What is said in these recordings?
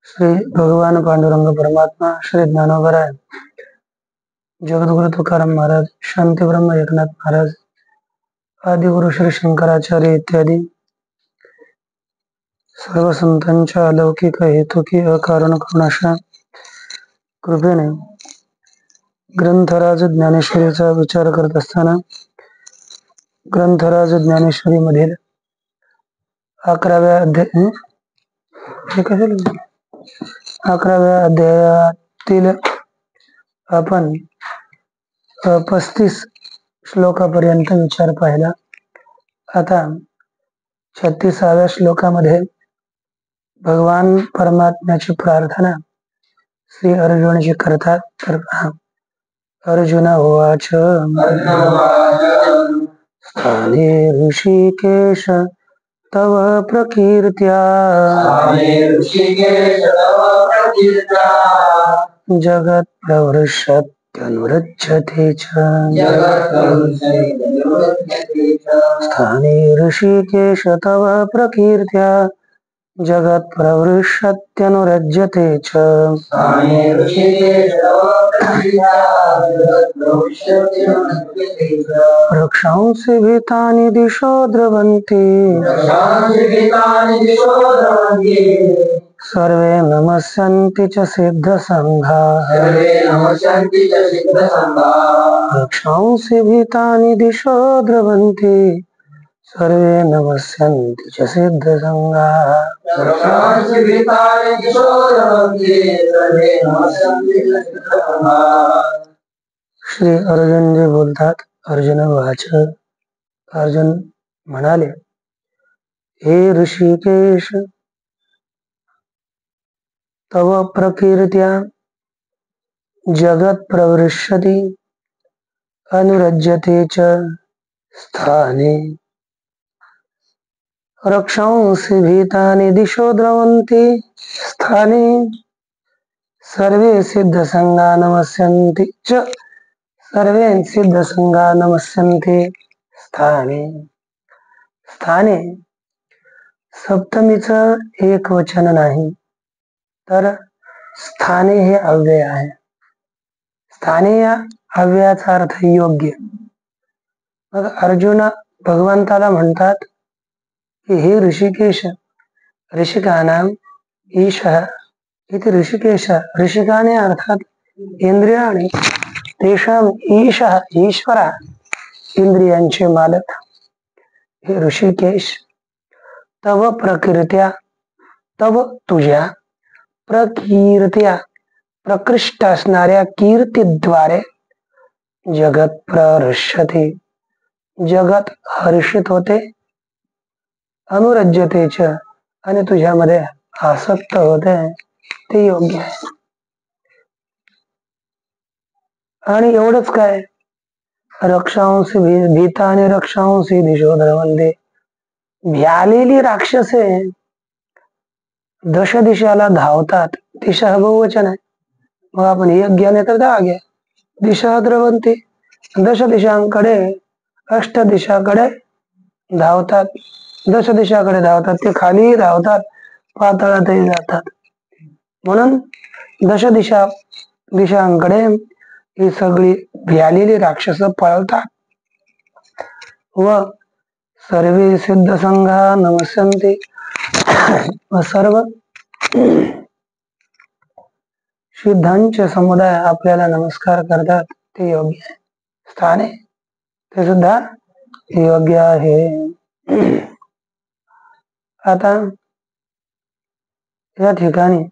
श्री भगवान पांडुरंग परमात्मा, श्री ज्ञानोबराय, जगद्गुरु तुकाराम महाराज, शांती ब्रह्म एकनाथ महाराज, आदिगुरु श्री शंकराचार्य इत्यादी सर्व संतांच्या अलौकिक हेतुकी अकारण करुणाशा कृपेने ग्रंथराज ज्ञानेश्वरीचा विचार करत असताना ग्रंथराज ज्ञानेश्वरी मधील 11व्या अध्यायातील आपण 35 श्लोकापर्यंत विचार पाहिला. आता 36व्या श्लोकामध्ये भगवान परमात्म्याची प्रार्थना श्री अर्जुनजी करतात. तर अर्जुन उवाच स्थाने ऋषिकेश तव प्रकीर्त्या जगत् प्रवृष्यत्यनुरज्यते च स्थाने ऋषिकेश तव प्रकीर्त्या जगत् प्रवृष्यत्यनुरज्यते च रक्षांसि भीतानि दिशो द्रवन्ति सर्वे नमस्यन्ति च सिद्धसङ्घाः रक्षांसि भीतानि दिशो द्रवन्ति सर्वे नमस्यन्ति च सिद्धसङ्घाः. श्री अर्जुनजी बोलतात. अर्जुन वाच, अर्जुन म्हणाले, हे ऋषिकेश, तव प्रकीर्त्या जगत् प्रवृष्यति अनुरज्यते च स्थाने रक्षांसि भीतानि दिशो द्रवन्ति स्थाने सर्वे सिद्धसङ्घा नमस्यन्ति च सर्वे सिद्धसङ्घा नमस्यन्ति स्थाने. स्थाने सप्तमीचं एक वचन नाही, तर स्थाने हे अव्यय आहे. स्थाने या अव्ययाचा अर्थ योग्य. मग अर्जुन भगवंताला म्हणतात की हे ऋषिकेश, ऋषिकानां ईशः इति ऋषिकेश, ऋषिकाने अर्थात इंद्रियाणि, तेषां ईशः ईश्वरा, इंद्रियांचे मालक. हे ऋषिकेश, तव प्रकीर्त्या, तव तुझ्या, प्रकीर्त्या प्रकृष्ट असणाऱ्या कीर्तीद्वारे जगत प्रहर्षते, जगत हर्षित होते, अनुरज्यतेच आणि तुझ्यामध्ये आसक्त होते, ते योग्य आहे. आणि एवढंच काय, रक्षांसी भीतानि रक्षांसी दिशो द्रवन्ते, भ्यालेली राक्षसे दश दिशाला धावतात. दिशा बहुवचन आहे, मग आपण एक घ्या तर 10 घ्या. दिशा द्रवंती, दश दिशांकडे, अष्ट दिशाकडे धावतात. दश दिशाकडे धावतात, ते खाली धावतात, पाताळातही जातात. म्हणून दश दिशांकडे ही सगळी भ्यालेली राक्षस पळतात. व सर्वे सिद्ध संघा नमस्यन्ते, व सर्व सिद्धांचे समुदाय आपल्याला नमस्कार करतात, ते योग्य आहे. स्थाने ते सुद्धा योग्य आहे. आता या ठिकाणी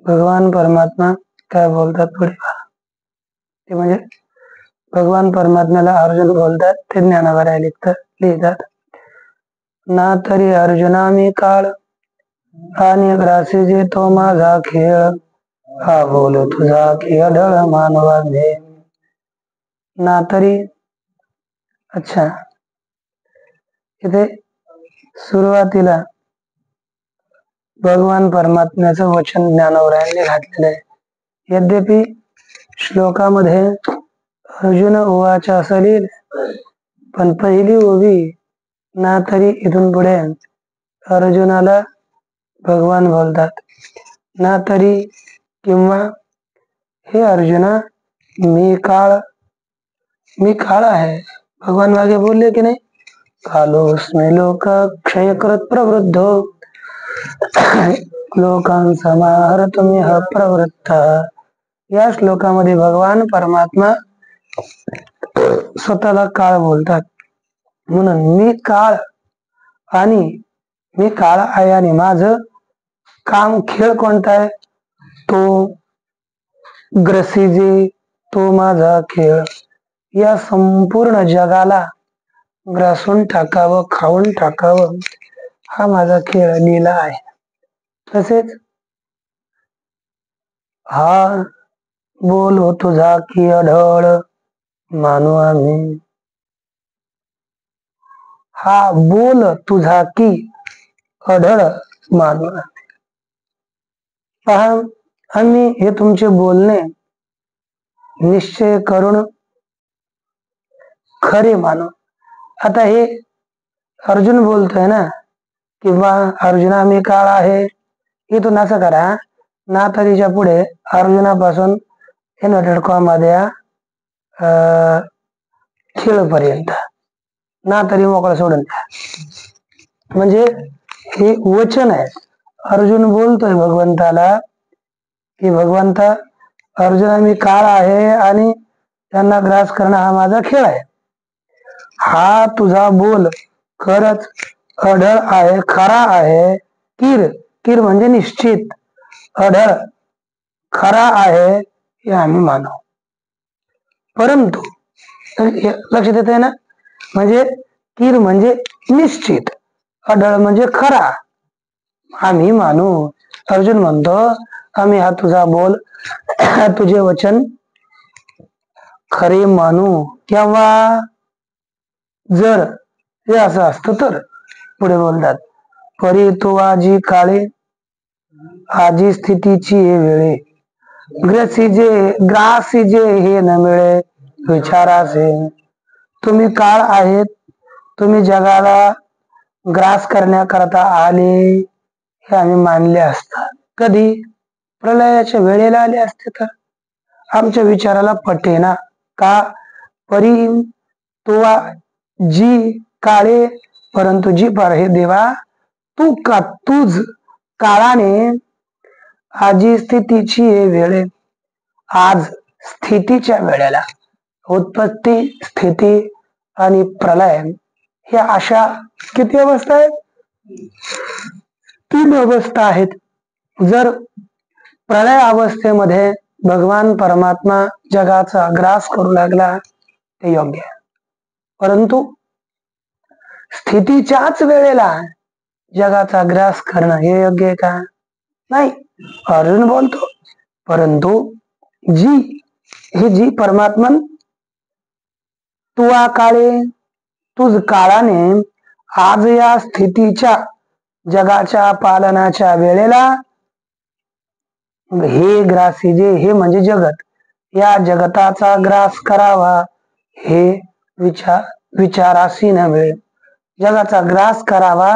भगवान परमात्मा काय बोलतात पुढे पहा. ते म्हणजे भगवान परमात्म्याला अर्जुन बोलतात, ते ज्ञानोबराय लिहितात. ना तरी अर्जुना मी काळ आणि ग्रासी जे तो माझा खेळ, हा बोल तुझा की अढळ मानवा घे ना तरी. अच्छा, इथे सुरुवातीला भगवान परमात्म्याचं वचन ज्ञानोबरायांनी घातलेलं आहे. यद्यपि श्लोकामध्ये अर्जुन उवाच असं लिहिलं, पण पहिली ओवी ना तरी इथून पुढे अर्जुनाला भगवान बोलतात. ना तरी किंवा हे अर्जुना मी काळ आहे. भगवान मागे बोलले की नाही, कालोस्मी लोक क्षयकृत प्रवृद्धो लोकांसमाहर्तुमिह प्रवृत्त. या श्लोकामध्ये भगवान परमात्मा स्वतःला काळ बोलतात. म्हणून मी काळ आणि मी काळ आहे आणि माझं काम खेळ कोणता आहे, तो ग्रसिजे, तो माझा खेळ. या संपूर्ण जगाला ग्रासून टाकावं, खाऊन टाकावं, हा माझा खेळ लीला आहे. तसेच हा बोल हो तुझा की अढळ मानू आम्ही. हा बोल तुझा की अढळ मानू आम्ही. पहा, आम्ही हे तुमचे बोलणे निश्चय करून खरे मानू. आता हे अर्जुन बोलतोय ना, किंवा अर्जुना मी काळ आहे. इथून असं करा, ना तरीच्या पुढे अर्जुनापासून इन्व्हर्टेड कॉमामध्ये खेळपर्यंत ना तरी मोकळं सोडून द्या. म्हणजे हे वचन आहे. अर्जुन बोलतोय भगवंताला की भगवंता, अर्जुना मी काळ आहे आणि त्यांना ग्रास करणं हा माझा खेळ आहे. हा तुझा बोल खरच अढळ आहे, खरा आहे. किर किर म्हणजे निश्चित, अढळ खरा आहे हे आम्ही मानू. परंतु लक्षात येत आहे ना, म्हणजे किर म्हणजे निश्चित, अढळ म्हणजे खरा, आम्ही मानू. अर्जुन म्हणतो आम्ही हा तुझा बोल तुझे वचन खरे मानू. केव्हा, जर हे असं असतं तर. पुढे बोलतात, परी तो आजी काळे आजी स्थितीची हे वेळे, ग्रासिजे हे न मिळे विचारासे. तुम्ही काळ आहेत, तुम्ही जगाला ग्रास करण्याकरता आले हे आम्ही मानले असतात. कधी, प्रलयाच्या वेळेला आले असते तर. आमच्या विचाराला पटेना का, परी तुवा जी काळे, परंतु जी पर हे देवा तू का तुझ काळाने आजी स्थितीची हे वेळे. आज स्थितीच्या वेळेला, उत्पत्ती स्थिती आणि प्रलय हे अशा किती अवस्था आहेत, 3 अवस्था आहेत. जर प्रलय अवस्थेमध्ये भगवान परमात्मा जगाचा ग्रास करू लागला ते योग्य आहे. परंतु स्थितीच्याच वेळेला जगाचा ग्रास करणं हे योग्य आहे का, नाही. अर्जुन बोलतो, परंतु जी परमात्मन तुवा काळे, तुझ काळाने आज या स्थितीच्या जगाच्या पालनाच्या वेळेला हे ग्रासीजे, हे म्हणजे जगत, या जगताचा ग्रास करावा हे विचारासी नव्हे. जगाचा ग्रास करावा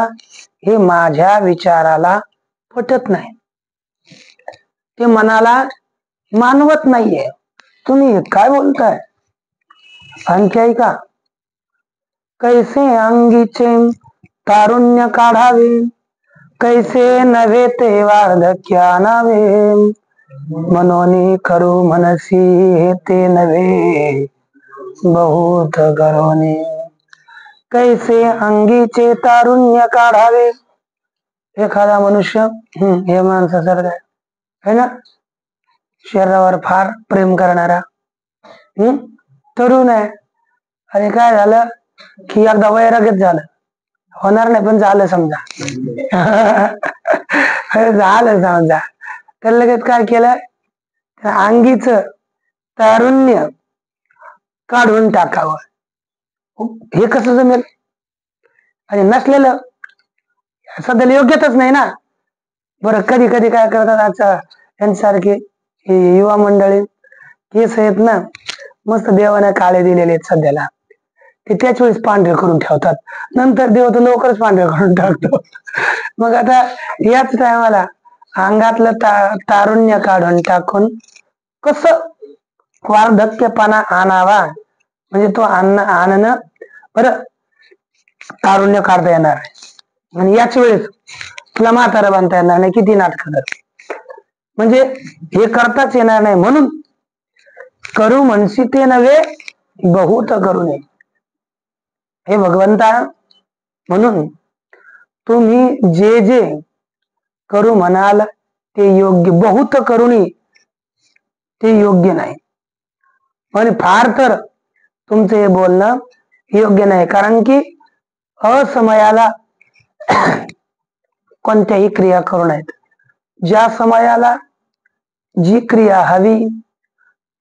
हे माझ्या विचाराला पटत नाही, ते मनाला मानवत नाहीये. तुम्ही काय बोलताय. आणखी ऐका, कैसे अंगीचे तारुण्य काढावे, कैसे नव्हे ते वार्धक्य आणावे, मनोनी करू मनसी हे ते नव्हे बहुत गरोनी. कैसे अंगीचे तारुण्य काढावे. एखादा मनुष्य हे माणसासारखा आहे ना, शरीरावर फार प्रेम करणारा, तरुण आहे, आणि काय झालं की एकदा वैराग्यच झालं, होणार नाही पण झालं समजा झालं समजा, तर लगेच काय केलं, त्या अंगीच तारुण्य काढून टाकावं. हे कसं जमेल? आणि नसलेलं सध्या योग्यताच नाही ना. बरं, कधी कधी काय करतात आजच्या यांसारखे युवा मंडळी, केस आहेत ना मस्त देवाने काळे दिलेले आहेत सध्याला, ते त्याच वेळेस पांढरे करून ठेवतात, नंतर देव तर लवकरच पांढरे करून टाकतो. मग आता याच टायमाला अंगातलं तारुण्य काढून टाकून कसं वार्धक्यपणा आणावा, म्हणजे तो आणणं बरं तारुण्य काढता येणार आहे आणि याच वेळेस तुला म्हातारा बांधता येणार नाही, किती नाटक कर, म्हणजे हे करताच येणार नाही. म्हणून करू म्हणसी ते नव्हे बहुत करू नये, हे भगवंता. म्हणून तुम्ही जे जे करू म्हणाल ते योग्य, बहुत करूनी ते योग्य नाही. आणि फार तर तुमचं हे बोलणं योग्य नाही, कारण की असमयाला कोणत्याही क्रिया करू नयेत. ज्या समयाला जी क्रिया हवी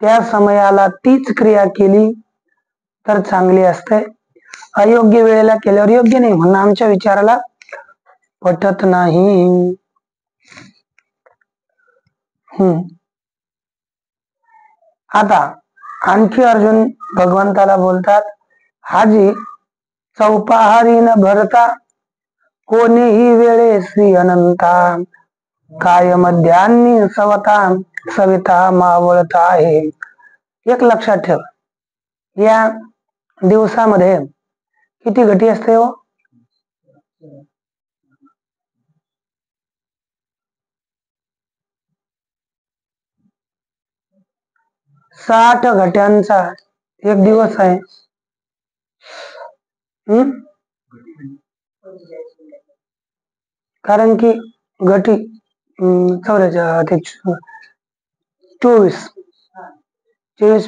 त्या समयाला तीच क्रिया केली तर चांगली असते. अयोग्य वेळेला केल्यावर योग्य नाही म्हणून आमच्या विचाराला पटत नाही. आता आणखी अर्जुन भगवंताला बोलतात, हाजी चौपाहारी न भरता कोणीही वेळे श्री अनंता, काय मध्यान्नी सवता सविता मावळता आहे. एक लक्षात ठेव, या दिवसामध्ये किती घटी असते हो? 60 घट्यांचा एक दिवस आहे. कारण की घटी 24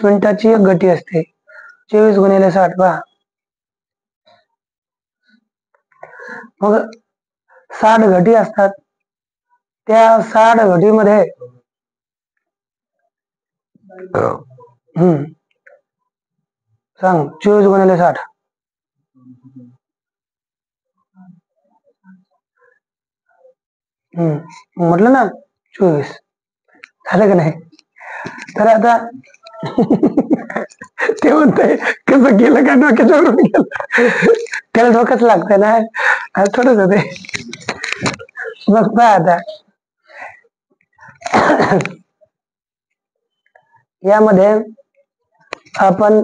मिनिटाची एक घटी असते. 24 गुणिले 60 पहा. मग 60 घटी असतात. त्या 60 घटीमध्ये सांग 24 गुणिले 60 म्हटलं ना 24 झालं का नाही? तर आता ते म्हणतंय कसं केलं का डोक्याच्यावरून गेलं, त्याला डोकंच लागतंय ना थोडंच होते. मग पहा आता यामध्ये आपण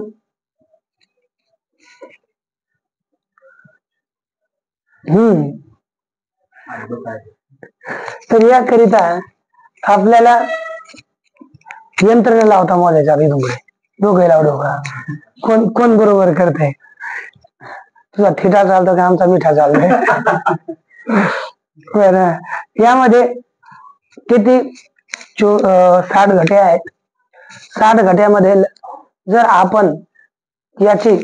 तर याकरिता आपल्याला यंत्रणा लावता मोजायच्या दोघे लाव डोका, कोण बरोबर करते, तुझा थिटा चालतो का आमचा मिठा चालतोय. यामध्ये किती 60 घटे आहेत. 60 घट्यामध्ये जर आपण याची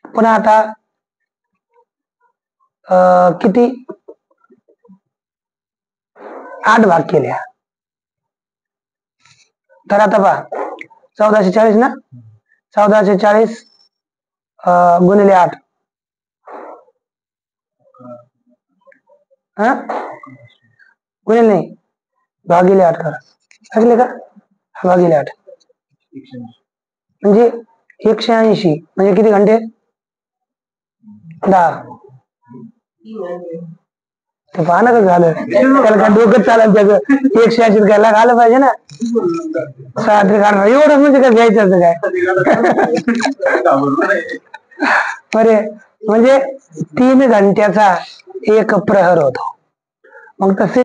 पुन्हा आता किती 8 भाग केल्या, तर आता पहा 1440 ना, 1440 गुणिले 8 गुणिले नाही भागिले 8 करा, भागिले का भागिले 8 म्हणजे 180 म्हणजे किती घंटे 10. ते पाहा ना कसं झालं, त्याला काय डोकं चालेल त्याचं, 180 घ्यायला घालं पाहिजे ना, 6 एवढं म्हणजे काय घ्यायचं काय. बरे म्हणजे 3 घंट्याचा एक प्रहर होतो. मग तसे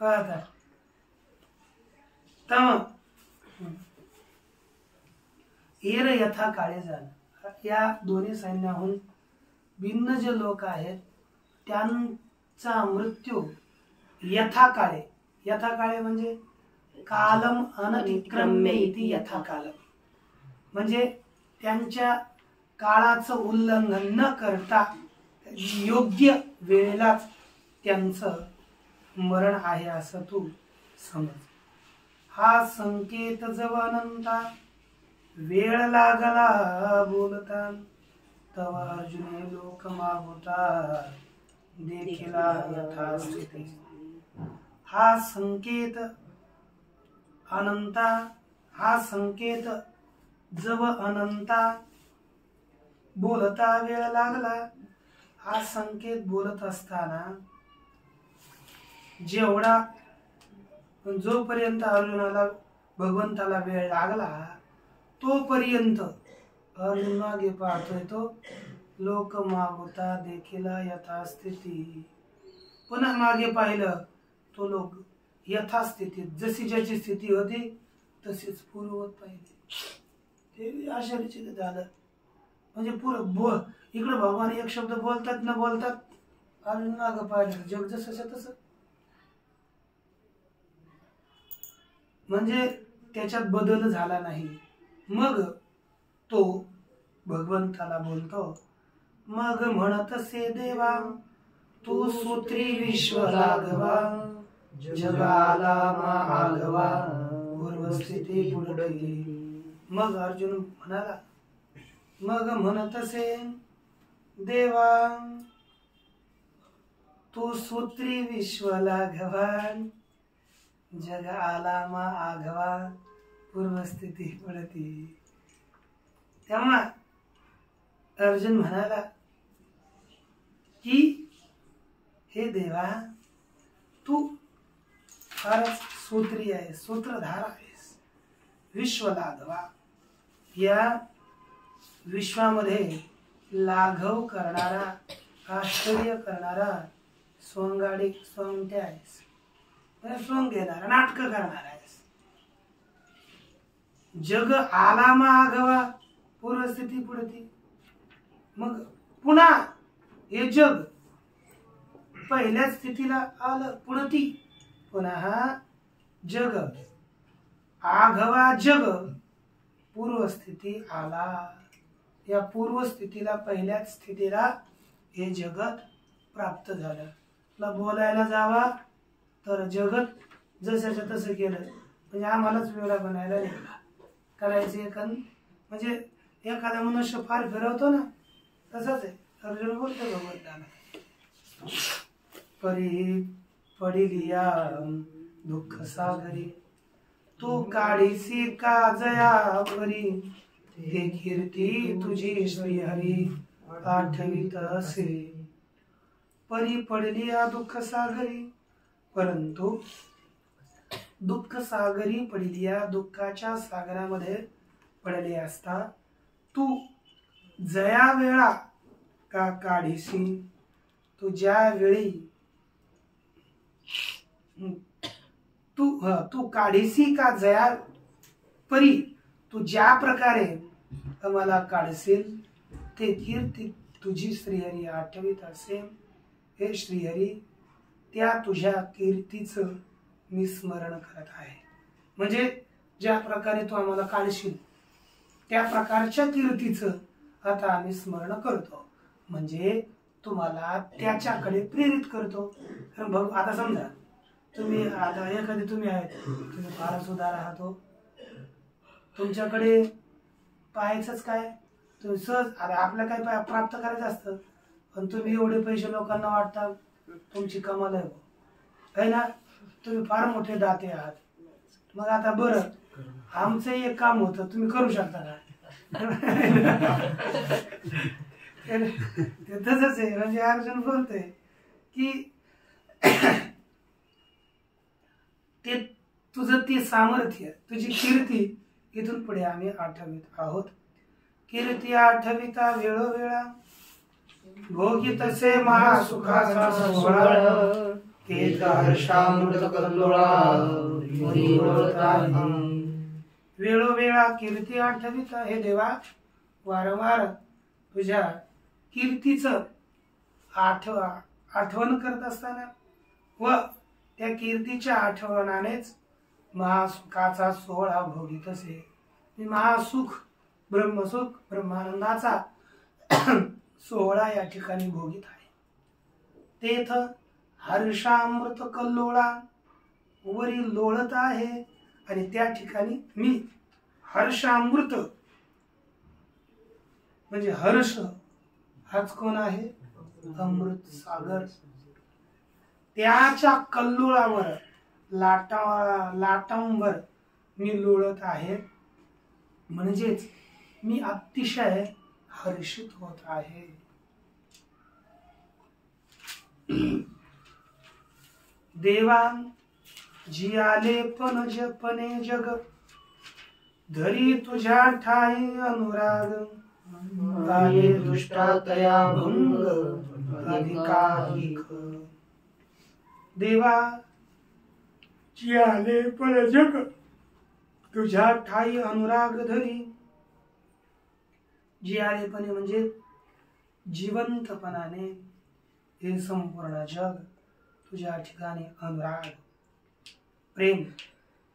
पाहता तम एर यथा काळे झालं. या दोन्ही सैन्याहून भिन्न जे लोक आहेत त्यांचा मृत्यू यथा काळे म्हणजे कालम अनतिक्रम्य इति यथा कालम, म्हणजे त्यांच्या काळाचं उल्लंघन न करता योग्य वेळेलाच त्यांचं मरण आहे असं तू समज. हा संकेत जव अनंता वेळ लागला बोलता तव अर्जुने लोक मागोता देखिला यथास्थिती. हा संकेत अनंता, हा संकेत जव अनंता बोलता वेळ लागला. हा संकेत बोलत असताना जेवढा जोपर्यंत अर्जुनाला भगवंताला वेळ लागला तोपर्यंत अर्जुन मागे पाहतोय तो लोक मागोता देखीला यथास्थिती. पुन्हा मागे पाहिलं तो लोक यथास्थितीत जशी ज्याची स्थिती होती तशीच पूर्ववत पाहिजे. ते आश्चर्यचकित झालं. म्हणजे इकडे भगवान एक शब्द बोलतात न बोलतात, अर्जुन मागे पाहिलं जग जसं तसं. म्हणजे त्याच्यात बदल झाला नाही. मग तो भगवंताला बोलतो, मग म्हणतसे देवा तू सूत्री विश्व राघवा जगाला माघवा पूर्वस्थिती पुढे. मग अर्जुन म्हणाला, मग म्हणतसे देवा तू सूत्री विश्व लाघवा जग आला मा आघवा पूर्वस्थिती पडती. तेव्हा अर्जुन म्हणाला की हे देवा तू फारच सूत्री आहे, सूत्रधार आहेस. विश्व लाघवा, या विश्वामध्ये लाघव करणारा, आश्चर्य करणारा सोंगाडी सोंगट्या आहेस, सोंग घेणारा, नाटक करणारा आहेस. जग आला माघवा पूर्वस्थिती पुढती. मग पुन्हा हे जग पहिल्या स्थितीला आलं पुढती. पुन्हा जग आघवा जग पूर्वस्थिती आला. या पूर्वस्थितीला पहिल्याच स्थितीला हे जगत प्राप्त झालं. तुला बोलायला जावा तर जगत जसंच्या तसं केलं, म्हणजे आम्हालाच वेळा बनायला लागला करायचे. म्हणजे एखादा मनुष्य फार फिरवतो ना, तसंच आहे. अर्जुन बोलतो भगवंताला, परी पडिलिया दुःख सागरी तू काढीसी का जया परी ते कीर्ती तुझी श्रीहरी आठवीत असे. परी पडलिया दुःख सागरी, परंतु दुःख सागरी पडलिया, दुःखाच्या सागरामध्ये पडले असता तू जया वेळा का काढीसी, तू ज्या वेळी तू काढीसी का जया परी, तू ज्या प्रकारे आम्हाला काढशील ते कीर्ती तुझी श्रीहरी आठवीत असे. हे श्रीहरी, त्या तुझ्या कीर्तीचं मी स्मरण करत आहे. म्हणजे ज्या प्रकारे तू आम्हाला काढशील त्या प्रकारच्या कीर्तीचं आता आम्ही स्मरण करतो. म्हणजे तुम्हाला त्याच्याकडे प्रेरित करतो. कारण आता समजा तुम्ही आता एखादी तुम्ही आहेत, तुम्ही फारच उदार आहात हो, तुमच्याकडे पाहायचंच काय, तुम्ही सहज आता आपल्या काय प्राप्त करायचं असतं, पण तुम्ही एवढे पैसे लोकांना वाटता, तुमची कमाल आहे ना. तुम्ही फार मोठे दाते आहात. मग आता बरं आमचं एक काम होतं, तुम्ही करू शकता का? तसंच आहे. म्हणजे अर्जुन बोलतोय की ते तुझं ते सामर्थ्य, तुझी कीर्ती इथून पुढे आम्ही आठवीत आहोत. कीर्ती आठविता वेळोवेळा भोगी तसे महासुखाचा सोहळा केत हर्षामृत कल्लोळा मुनी लोळताहे. वेळोवेळा कीर्ती आठवित हे देवा, वारंवार तुझ्या कीर्तीचं आठवण करत असताना व त्या कीर्तीच्या आठवणानेच महासुखाचा सोहळा भोगीत असे. मी महासुख, ब्रह्मसुख, ब्रह्मानंदाचा सोहळा या ठिकाणी भोगीत आहे. तेथ हर्षामृत कल्लोळा वरी लोळत आहे आणि त्या ठिकाणी मी हर्षामृत म्हणजे हर्ष हाच कोण आहे? अमृत सागर. त्याच्या कल्लोळावर लाटांवर मी लोळत आहे, म्हणजेच मी अतिशय हर्षित होत आहे. देवा जी आले पण जपणे जग, धरी तुझ्या ठाई अनुराग, आले दुष्टा तया भंग अधिकाधिक. देवा जी आले पण जग, तुझ्या ठाई अनुराग धरी. जी आलेपणे म्हणजे जिवंतपणाने हे संपूर्ण जग तुझ्या ठिकाणी अनुराग, प्रेम,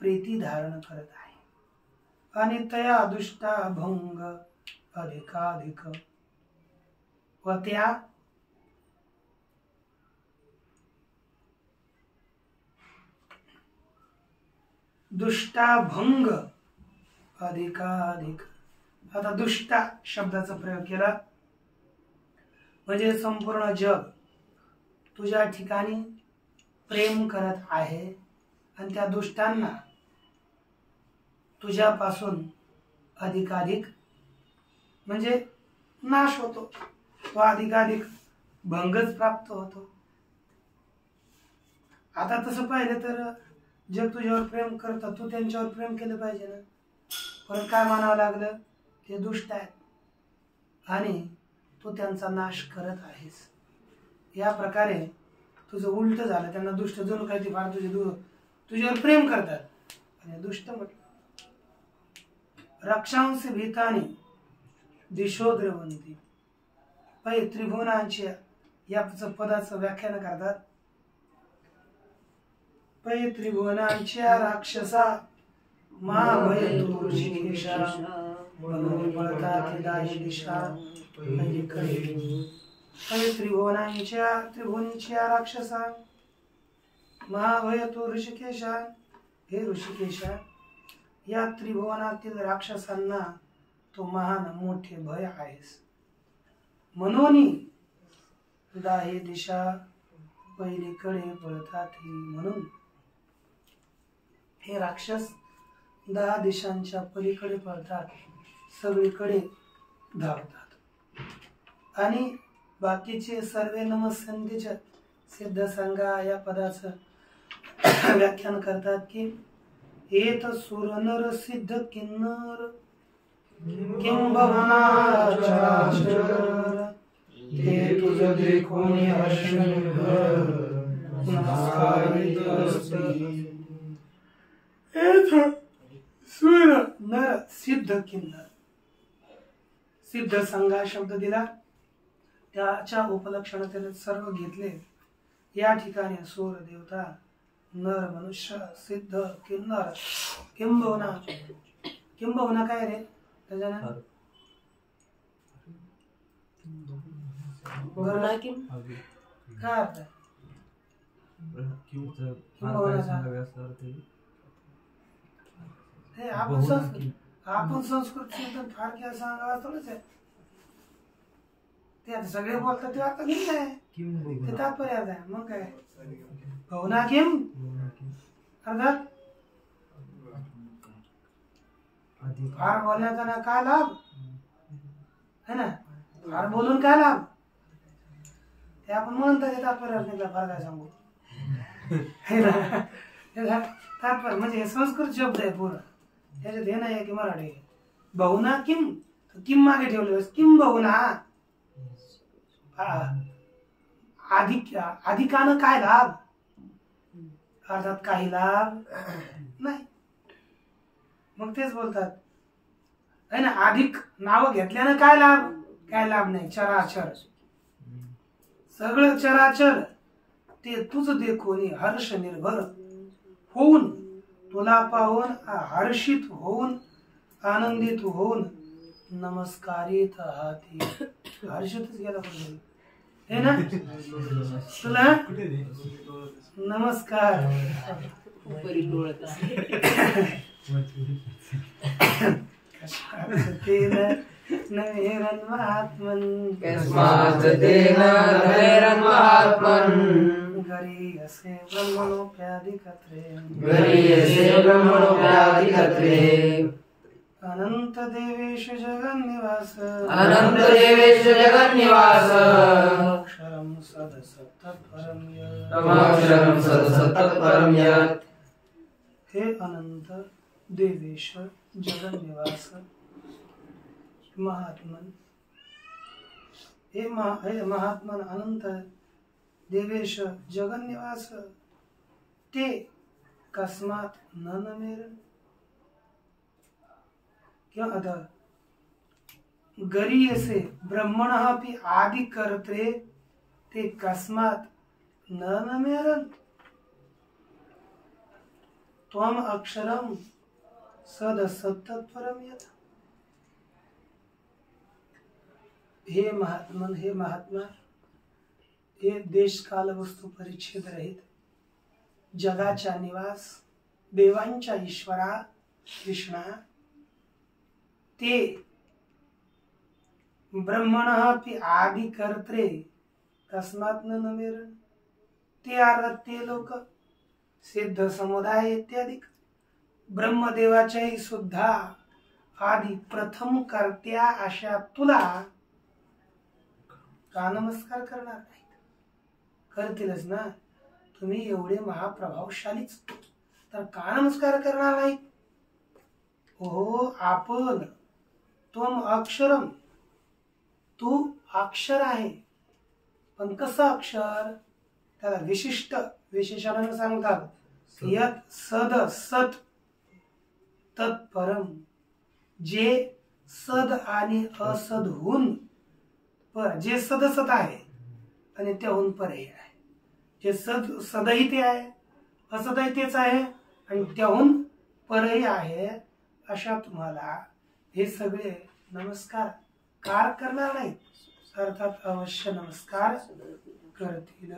प्रीती धारण करत आहे. आणि तया दुष्टा भंग अधिकाधिक, व त्या दुष्टा भंग अधिकाधिक. आता दुष्टा शब्दाचा प्रयोग केला म्हणजे संपूर्ण जग तुझ्या ठिकाणी प्रेम करत आहे आणि त्या दुष्टांना तुझ्यापासून अधिकाधिक म्हणजे नाश होतो, तो अधिकाधिक भंगच प्राप्त होतो. आता तसं पाहिलं तर जग तुझ्यावर प्रेम करतात, तू त्यांच्यावर प्रेम केलं पाहिजे ना. पण काय म्हणावं लागलं, ते दुष्ट आहेत आणि तू त्यांचा नाश करत आहेस. या प्रकारे तुझं उलट झालं. त्यांना दुष्ट जणू काही ते फार तुझ्यावर प्रेम करतात आणि दुष्ट म्हटलं. रक्षांश भीतानी दिशो द्रवंती. पै त्रिभुवनांच्या या पदाचं व्याख्यान करतात. पै त्रिभुवनांच्या राक्षसा महाभय तू ऋषिकेशा, म्हणून पळतात दाही दिशा पलीकडे. पै त्रिभुवनीच्या राक्षसा महाभय तू ऋषिकेशा, हे ऋषिकेशा या त्रिभुवनातील राक्षसांना तो महान मोठे भय आहेस. म्हणून दाही दिशा पहिलीकडे पळतात. म्हणून हे राक्षस 10 दिशांच्या पलीकडे पळतात, सगळीकडे धावतात. आणि बाकीचे सर्वे नमस्कंदीच्या सिद्ध संघा या पदाचं व्याख्यान करतात की एत सुर नर सिद्ध किन्नर किंबहुना चराचर, ते तुझ देखून हर्षनिर्भर नमस्कारित असती. एत सुर नर सिद्ध किन्नर, सिद्ध संघा शब्द दिला, त्याच्या उपलक्षणाने सर्व घेतले. या ठिकाणी सूर देवता, नर मनुष्य, सिद्ध, किन्नर, किंबहुना. किंबहुना काय रे त्याच्यानं? काय अर्थ आहे हे? आपण संस्कृत फार काय सांगावं थोडंच आहे. ते आता सगळे बोलतात ते आता नाही आहे, ते तात्पर्य आहे. मग काय बहुना किम अर्थात फार बोलण्याचा ना काय लाभ है ना, फार बोलून काय लाभ, ते आपण म्हणतात ते तात्पर्य अर्थ फार काय सांगू तात्पर्य म्हणजे संस्कृत शब्द आहे पूर्ण. त्याच्यात हे नाही की मराठी. बहुना किम, किम मागे ठेवले, किम बहुना अधिकानं काय लाभ, अर्थात काही लाभ नाही. मग तेच बोलतात है ना, अधिक नाव घेतल्यानं काय लाभ? काय लाभ नाही. चराचर सगळं चराचर ते तुझ देखोनी हर्ष निर्भर होऊन, तुला पाहून हर्षित होऊन, आनंदित होऊन नमस्कारित हाती. हर्षितच गेला पाहिजे हे ना, तुला नमस्कार. महात्मन घरी असे ब्रह्मणोप्याधिकत्रे अनंत देवेश जगन्निवास अक्षरम सदसत्तत्परम यत्. हे अनंत देवेश जगन्निवास महात्मन, हे महात्मन अनंत देवेश जगन्निवास ते कस्मात न नमेरन. क्या आता गरीयसे ब्रह्मणः अपि आदि कर्त्रे ते कस्मात न नमेरन. त्वम अक्षरम सदसत्तत्परम यत्. हे महात्मन, हे महात्मा, हे देश काल वस्तू परिच्छेद रहित जगाच्या निवास देवांच्या ईश्वरा कृष्णा ते ब्रह्मणः अपि आदि कर्त्रे कस्मात न नमेरन. ते अर्थात ते लोक सिद्ध समुदाय इत्यादी ब्रह्मदेवाच्याही सुद्धा आदि प्रथम कर्त्या अशा तुला का नमस्कार करणार नाहीत? करतीलच ना, तुम्ही एवढे महाप्रभावशालीच, तर का नमस्कार करणार नाहीत? हो आपण तुम अक्षरम, तू अक्षर आहे, पण कसं अक्षर? त्याला विशिष्ट विशेषणाने सांगतात. यत् सद सत तत्परम, जे सद आणि असद होऊन पर, जे सदसत आहे आणि त्याहून परही आहे. जे सदही ते आहे, असदही तेच आहे आणि त्याहून परही आहे, अशा तुम्हाला हे सगळे नमस्कार कार करणार नाहीत? अर्थात अवश्य नमस्कार करतील.